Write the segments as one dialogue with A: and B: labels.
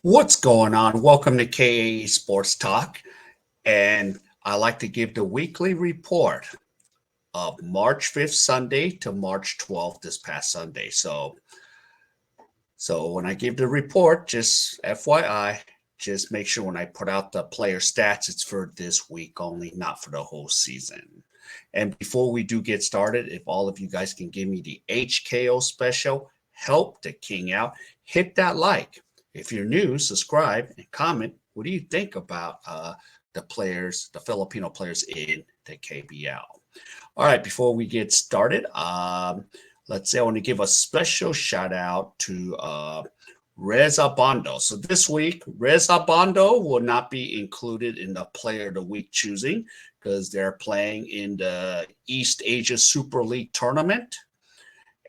A: What's going on? Welcome to K.A.E Sports Talk, and I like to give the weekly report of March 5th Sunday to March 12th this past Sunday. So when I give the report, just FYI, just make sure when I put out the player stats, it's for this week only, not for the whole season. And before we do get started, if all of you guys can give me the HKO special, help the king out, hit that like. If you're new, subscribe and comment. What do you think about the players, the Filipino players in the KBL? All right, before we get started, let's say I want to give a special shout out to rhenz abando. So this week, rhenz abando will not be included in the player of the week choosing because they're playing in the East Asia Super League tournament.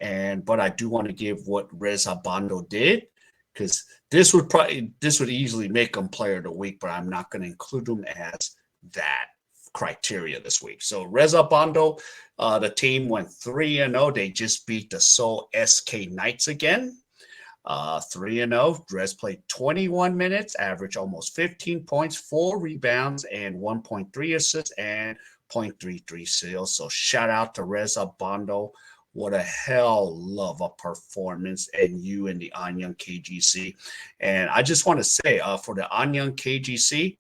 A: But I do want to give what rhenz abando did because this would easily make them player of the week, but I'm not going to include them as that criteria this week. So rhenz abando, the team went 3-0. They just beat the Seoul SK Knights again. 3-0. Rez played 21 minutes, averaged almost 15 points, 4 rebounds, and 1.3 assists and 0.33 steals. So shout out to rhenz abando. What a hell of a performance, and you in the Anyang KGC. And I just want to say, for the Anyang KGC,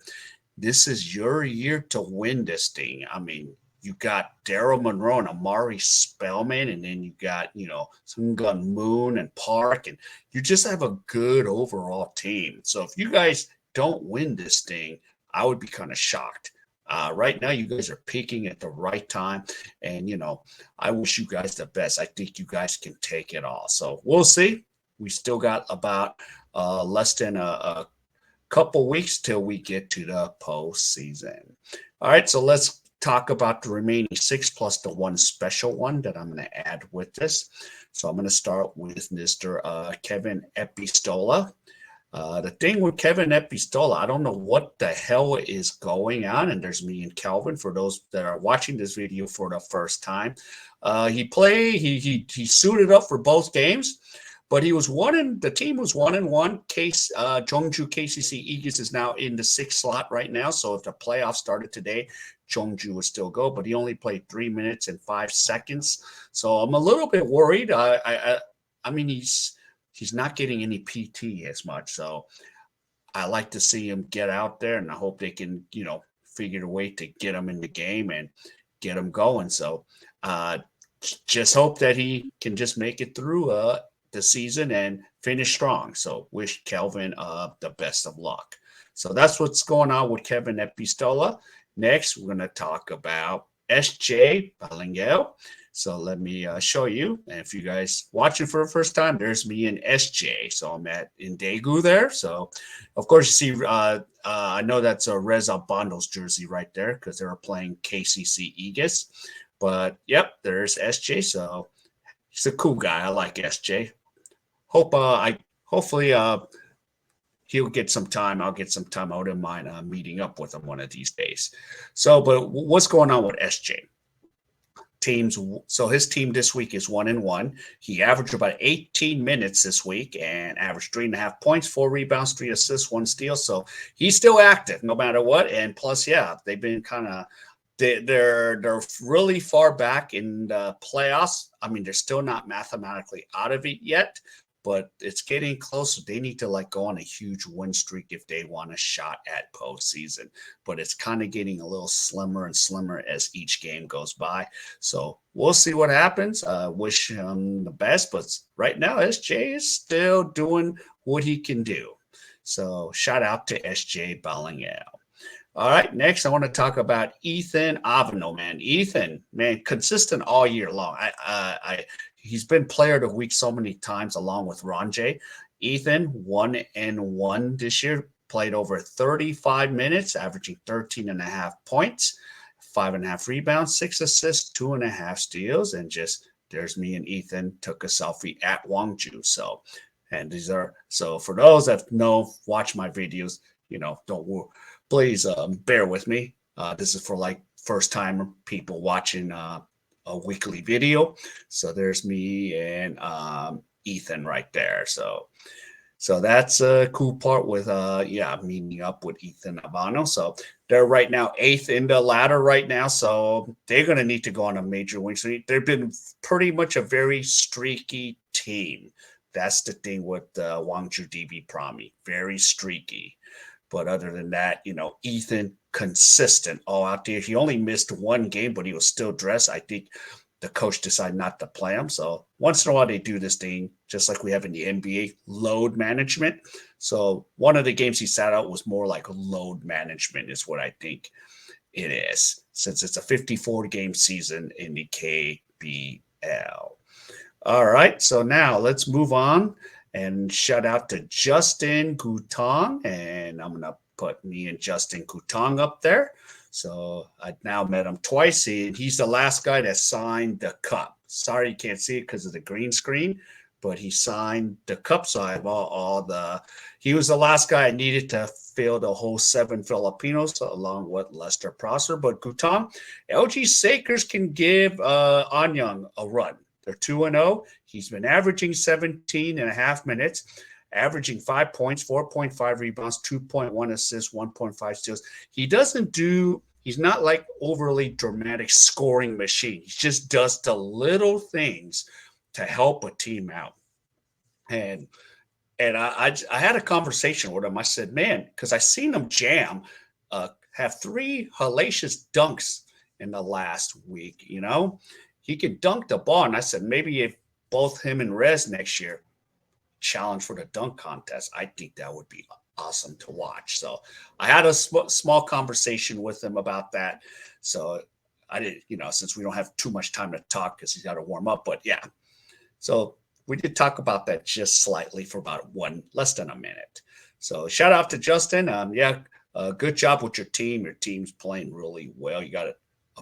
A: this is your year to win this thing. I mean, you got Daryl Monroe and Amari Spellman, and then you got, Sungun Moon and Park, and you just have a good overall team. So if you guys don't win this thing, I would be kind of shocked. Right now, you guys are peaking at the right time, and I wish you guys the best. I think you guys can take it all. So we'll see. We still got about less than a couple weeks till we get to the postseason. All right, so let's talk about the remaining 6 plus the one special one that I'm going to add with this. So I'm going to start with Mr. Kevin Epistola. The thing with Kevin Epistola, I don't know what the hell is going on. And there's me and Calvin for those that are watching this video for the first time. He suited up for both games, but the team was 1-1. Jeongju KCC Eagles is now in the 6th slot right now. So if the playoffs started today, Jeongju would still go, but he only played 3 minutes and 5 seconds. So I'm a little bit worried. I mean, he's not getting any PT as much. So I like to see him get out there, and I hope they can, figure a way to get him in the game and get him going. So just hope that he can just make it through the season and finish strong. So wish Kelvin the best of luck. So that's what's going on with Kevin Epistola. Next, we're going to talk about SJ belangel. So let me show you. And if you guys watching for the first time, there's me and SJ. So I'm in Daegu there. So, of course, you see, I know that's a rhenz abando's jersey right there because they were playing KCC Eagles. But, yep, there's SJ. So he's a cool guy. I like SJ. Hopefully he'll get some time. I'll get some time. I wouldn't mind meeting up with him one of these days. So, but what's going on with SJ? So his team this week is 1-1. He averaged about 18 minutes this week and averaged 3.5 points, 4 rebounds, 3 assists, 1 steal. So he's still active no matter what. And plus, yeah, they've been they're really far back in the playoffs. I mean, they're still not mathematically out of it yet, but it's getting closer. They need to go on a huge win streak if they want a shot at postseason. But it's kind of getting a little slimmer and slimmer as each game goes by. So we'll see what happens. Wish him the best. But right now, SJ is still doing what he can do. So shout out to SJ belangel. All right, next I want to talk about Ethan Avano, man. Ethan, man, consistent all year long. He's been player of the week so many times along with Ronjay. Ethan, 1-1 this year, played over 35 minutes, averaging 13.5 points, 5.5 rebounds, 6 assists, 2.5 steals, and just there's me and Ethan took a selfie at Gwangju. So for those that watch my videos, don't please bear with me. This is for first time people watching a weekly video. So there's me and Ethan right there. So So that's a cool part with meeting up with Ethan Abano. So they're right now 8th in the ladder right now. So they're gonna need to go on a major win streak. They've been pretty much a very streaky team. That's the thing with Wangju DB Promi. Very streaky. But other than that, Ethan consistent all out there. He only missed one game, but he was still dressed. I think the coach decided not to play him. So once in a while they do this thing, just like we have in the NBA, load management. So one of the games he sat out was more like load management is what I think it is, since it's a 54 game season in the KBL. All right, so now let's move on and shout out to Justin Gutang. And I'm going to put me and Justin Gutang up there. So I now met him twice, and he's the last guy that signed the cup. Sorry you can't see it because of the green screen, but he signed the cup. So I have he was the last guy I needed to fill the whole 7 Filipinos along with Lester Prosser. But Gutang, LG Sakers can give Anyang a run. They're 2-0. He's been averaging 17 and a half minutes, averaging 5 points, 4.5 rebounds, 2.1 assists, 1.5 steals. He's not like overly dramatic scoring machine. He just does the little things to help a team out. And I had a conversation with him. I said, man, because I seen him have 3 hellacious dunks in the last week, He could dunk the ball. And I said, maybe if both him and Rez next year challenge for the dunk contest, I think that would be awesome to watch. So I had a small conversation with him about that. So I did, since we don't have too much time to talk because he's got to warm up. But yeah, so we did talk about that just slightly for about less than a minute. So shout out to Justin. Good job with your team. Your team's playing really well. You got a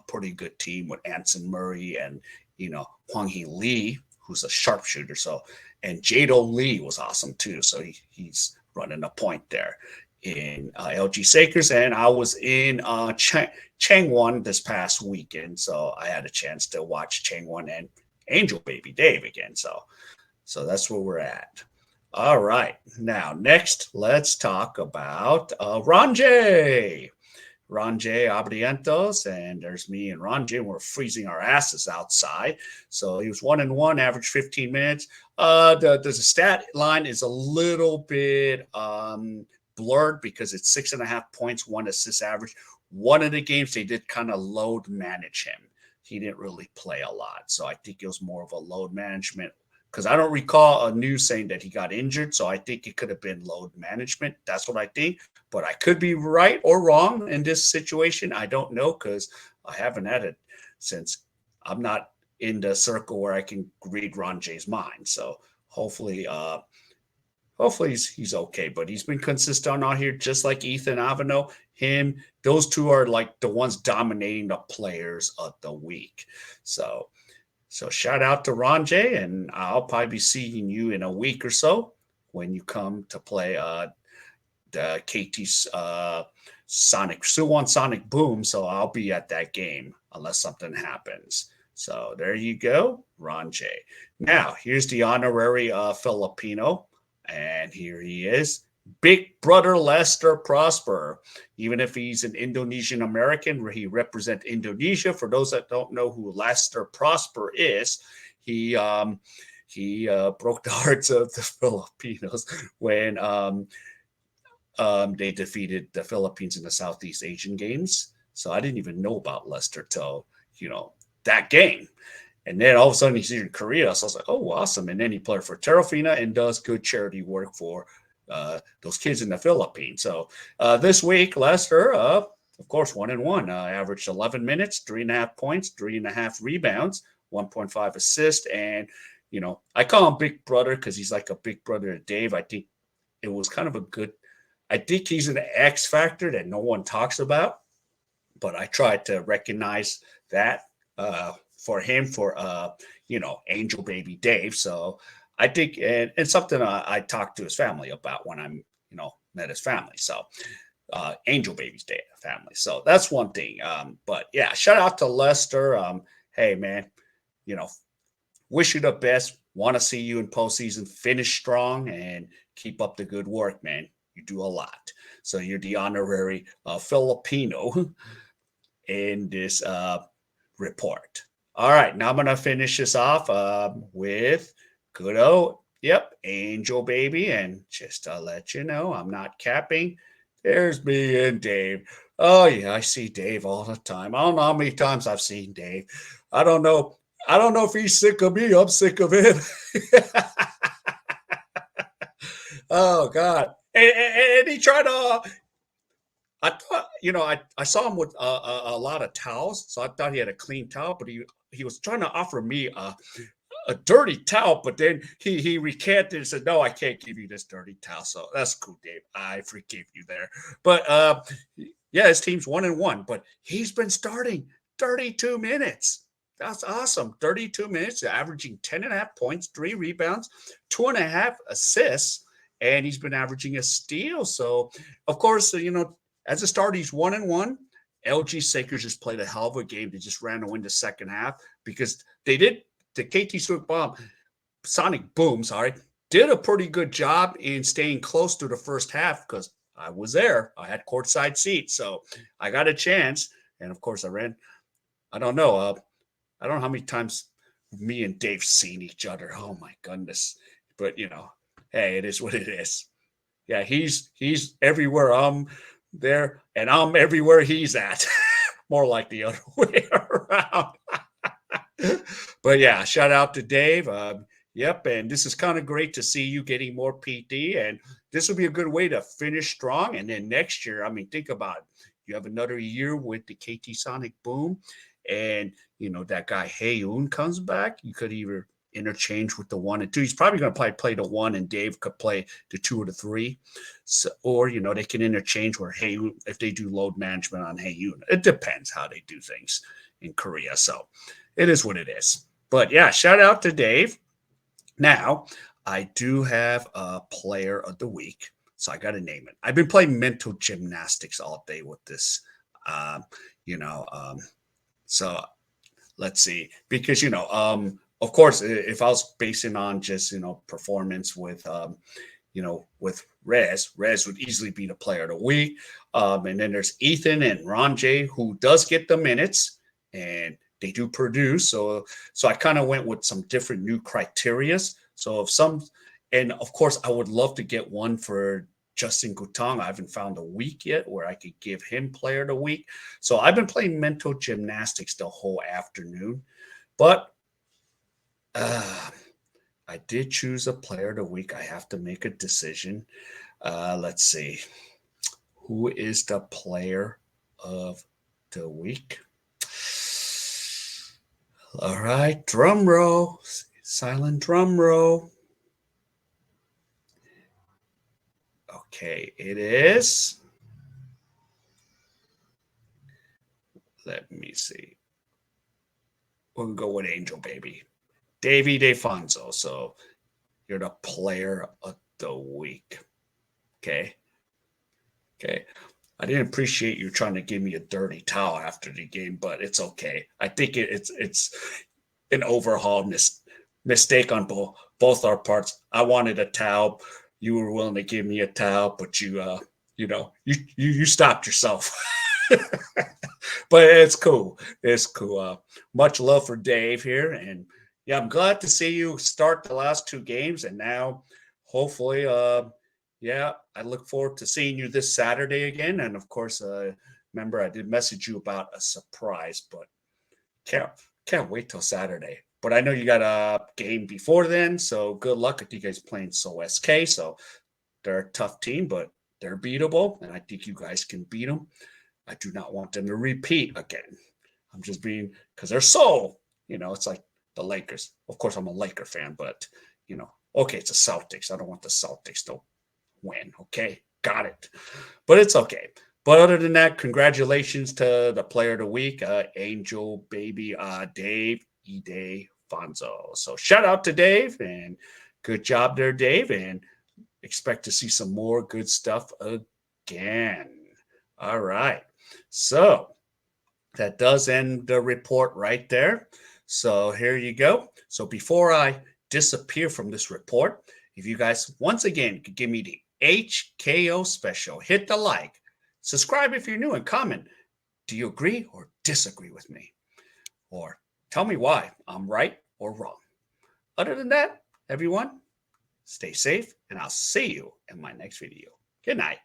A: pretty good team with Anson Murray and, Hwang Hee Lee, who's a sharpshooter. So, and Jado Lee was awesome too. So he's running a point there in LG Sakers. And I was in Changwon this past weekend. So I had a chance to watch Changwon and Angel Baby Dave again. So that's where we're at. All right. Now, next, let's talk about Ranjay. Ranjay Abarrientos, and there's me and Ranjay. We're freezing our asses outside. So he was 1-1, average 15 minutes. The stat line is a little bit blurred because it's 6.5 points, 1 assist average. One of the games they did kind of load manage him. He didn't really play a lot. So I think it was more of a load management, because I don't recall a news saying that he got injured. So I think it could have been load management. That's what I think. But I could be right or wrong in this situation. I don't know, because I haven't had it since I'm not in the circle where I can read Ranjay's mind. So hopefully he's okay. But he's been consistent out here, just like Ethan Avano. Those two are like the ones dominating the players of the week. So shout out to Ranjay, and I'll probably be seeing you in a week or so when you come to play the KT's Suwon Sonic Boom. So I'll be at that game unless something happens. So there you go, Ranjay. Now, here's the honorary Filipino, and here he is. Big brother Lester Prosper. Even if he's an Indonesian American, where he represents Indonesia. For those that don't know who Lester Prosper is, he broke the hearts of the Filipinos when they defeated the Philippines in the Southeast Asian Games. So I didn't even know about Lester till that game. And then all of a sudden he's in Korea. So I was like, oh, awesome. And then he played for Terrafina and does good charity work for those kids in the Philippines. So this week, Lester, of course, 1-1, averaged 11 minutes, 3.5 points, 3.5 rebounds, 1.5 assists. And, I call him Big Brother because he's like a big brother to Dave. I think it was kind of I think he's an X factor that no one talks about, but I tried to recognize that for him, for, Angel Baby Dave. So I think, and something I talked to his family about when I'm, met his family. So Angel Baby's family. So that's one thing. But yeah, shout out to Lester. Hey man, wish you the best. Want to see you in postseason. Finish strong and keep up the good work, man. You do a lot. So you're the honorary Filipino in this report. All right, now I'm going to finish this off with good old, yep, Angel Baby. And just to let you know, I'm not capping. There's me and Dave. Oh, yeah, I see Dave all the time. I don't know how many times I've seen Dave. I don't know. I don't know if he's sick of me. I'm sick of him. Oh, God. And he tried to I thought, I saw him with a lot of towels, so I thought he had a clean towel, but he was trying to offer me a dirty towel, but then he recanted and said, "No, I can't give you this dirty towel." So that's cool, Dave. I forgive you there. But yeah, his team's 1-1, but he's been starting 32 minutes. That's awesome. 32 minutes, averaging 10.5 points, 3 rebounds, 2.5 assists, and he's been averaging a steal. So, of course, as a starter, he's 1-1. LG Sakers just played a hell of a game. They just ran to win the second half because they did. The KT Sonic Boom, did a pretty good job in staying close to the first half because I was there. I had courtside seats, so I got a chance. And of course, I ran. I don't know. I don't know how many times me and Dave seen each other. Oh my goodness! But hey, it is what it is. Yeah, he's everywhere I'm there, and I'm everywhere he's at. More like the other way around. But yeah, shout out to Dave. Yep, and this is kind of great to see you getting more PT, and this will be a good way to finish strong. And then next year, I mean, think about it. You have another year with the KT Sonic Boom, and that guy Hayoon comes back. You could either interchange with the 1 and 2. He's probably going to play the 1, and Dave could play the 2 or the 3. So, or they can interchange where Hayoon, if they do load management on Hayoon. It depends how they do things in Korea. So it is what it is. But yeah, shout out to Dave. Now, I do have a player of the week, so I got to name it. I've been playing mental gymnastics all day with this, so let's see, because, of course, if I was basing on just, performance with, with Rez would easily be the player of the week. And then there's Ethan and Ron J, who does get the minutes, and they do produce. So I kind of went with some different new criterias. So and of course, I would love to get one for Justin Gutang. I haven't found a week yet where I could give him player of the week. So I've been playing mental gymnastics the whole afternoon, but I did choose a player of the week. I have to make a decision. Let's see. Who is the player of the week? All right, drum roll, silent drum roll. Okay, it is. Let me see. We'll go with Angel Baby. Davey DeFonso. So you're the player of the week. Okay. I didn't appreciate you trying to give me a dirty towel after the game, but it's okay. I think it's an overhaul mistake on both our parts. I wanted a towel. You were willing to give me a towel, but you stopped yourself. But it's cool. It's cool. Much love for Dave here, and yeah, I'm glad to see you start the last 2 games, and now hopefully, yeah, I look forward to seeing you this Saturday again. And of course, remember I did message you about a surprise, but can't wait till Saturday. But I know you got a game before then, so good luck with you guys playing SK. So they're a tough team, but they're beatable, and I think you guys can beat them. I do not want them to repeat again. I'm just being, because they're it's like the Lakers. Of course, I'm a Laker fan, but okay, it's the Celtics. I don't want the Celtics to win. Okay, got it. But it's okay. But other than that, congratulations to the player of the week, Angel Baby Dave EPISTOLA. So shout out to Dave, and good job there, Dave, and expect to see some more good stuff again. All right. So that does end the report right there. So here you go. So before I disappear from this report, If you guys, once again, could give me the HKO special, hit the like, subscribe if you're new, and comment. Do you agree or disagree with me? Or tell me why I'm right or wrong. Other than that, everyone, stay safe, and I'll see you in my next video. Good night.